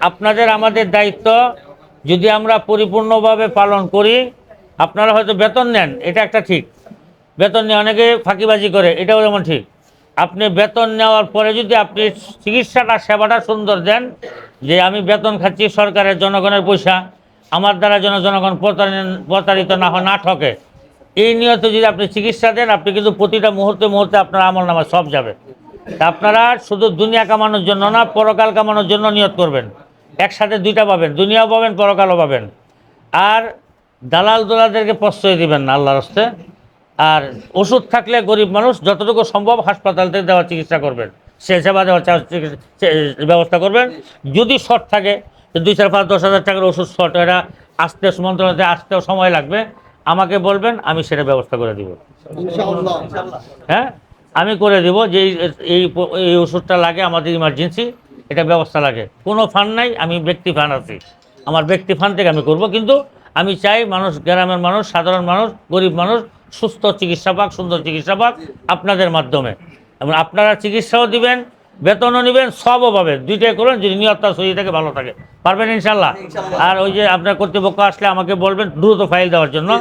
আপনাদের আমাদের দায়িত্ব যদি আমরা পরিপূর্ণভাবে পালন করি, আপনারা হয়তো বেতন নেন, এটা একটা ঠিক, বেতন নিয়ে অনেকে ফাঁকিবাজি করে, এটাও যেমন ঠিক। আপনি বেতন নেওয়ার পরে যদি আপনি চিকিৎসাটা সেবাটা সুন্দর দেন, যে আমি বেতন খাচ্ছি সরকারের জনগণের পয়সা, আমার দ্বারা যেন জনগণ প্রতারিত না হয়, না ঠকে, এই নিয়তে যদি আপনি চিকিৎসা দেন, আপনি কিন্তু প্রতিটা মুহূর্তে মুহূর্তে আপনার আমল নামায় সব যাবে। তা আপনারা শুধু দুনিয়া কামানোর জন্য না, পরকাল কামানোর জন্য নিয়ত করবেন, একসাথে দুইটা পাবেন, দুনিয়াও পাবেন পরকালও পাবেন। আর দালাল দোলাদেরকে প্রশ্রয় দিবেন না আল্লাহর হস্তে। আর ওষুধ থাকলে গরিব মানুষ যতটুকু সম্ভব হাসপাতাল থেকে দেওয়ার চিকিৎসা করবেন, সে সেবা দেওয়ার ব্যবস্থা করবেন। যদি শর্ট থাকে, 2, 4, 5, 10 হাজার টাকার ওষুধ শর্ট, এটা আসতে মন্ত্রণালয়ে আসতেও সময় লাগবে, আমাকে বলবেন, আমি সেটা ব্যবস্থা করে দিব। হ্যাঁ, আমি করে দিব যে এই ওষুধটা লাগে, আমাদের ইমার্জেন্সি, এটা ব্যবস্থা লাগে। কোনো ফান্ড নাই, আমি ব্যক্তি ফান্ড আছি, আমার ব্যক্তি ফান্ড থেকে আমি করব। কিন্তু আমি চাই মানুষ, গ্রামের মানুষ, সাধারণ মানুষ, গরিব মানুষ সুস্থ চিকিৎসা পাক, সুন্দর চিকিৎসা পাক আপনাদের মাধ্যমে। এবং আপনারা চিকিৎসাও দিবেন, বেতনও নেবেন, সবও পাবেন, দুইটাই করবেন যদি নিয়তটা সহি থেকে ভালো থাকে। পারবেন ইনশাল্লাহ? আর ওই যে আপনার কর্তৃপক্ষ আসলে আমাকে বলবেন দ্রুত ফাইল দেওয়ার জন্য,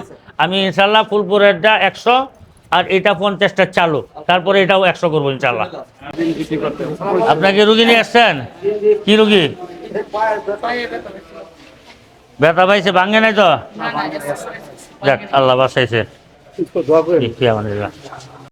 আমি ইনশাল্লাহ ফুলপুরেরটা 100 আর এটা 50টা চালু, তারপরে এটাও 100 করবো ইনশাল্লাহ। আপনাকে রুগী নিয়ে আসছেন? কি রুগী? ব্যথা পাইছে, ভাঙে নাই তো? যাক, আল্লাহ বাঁচাইছে।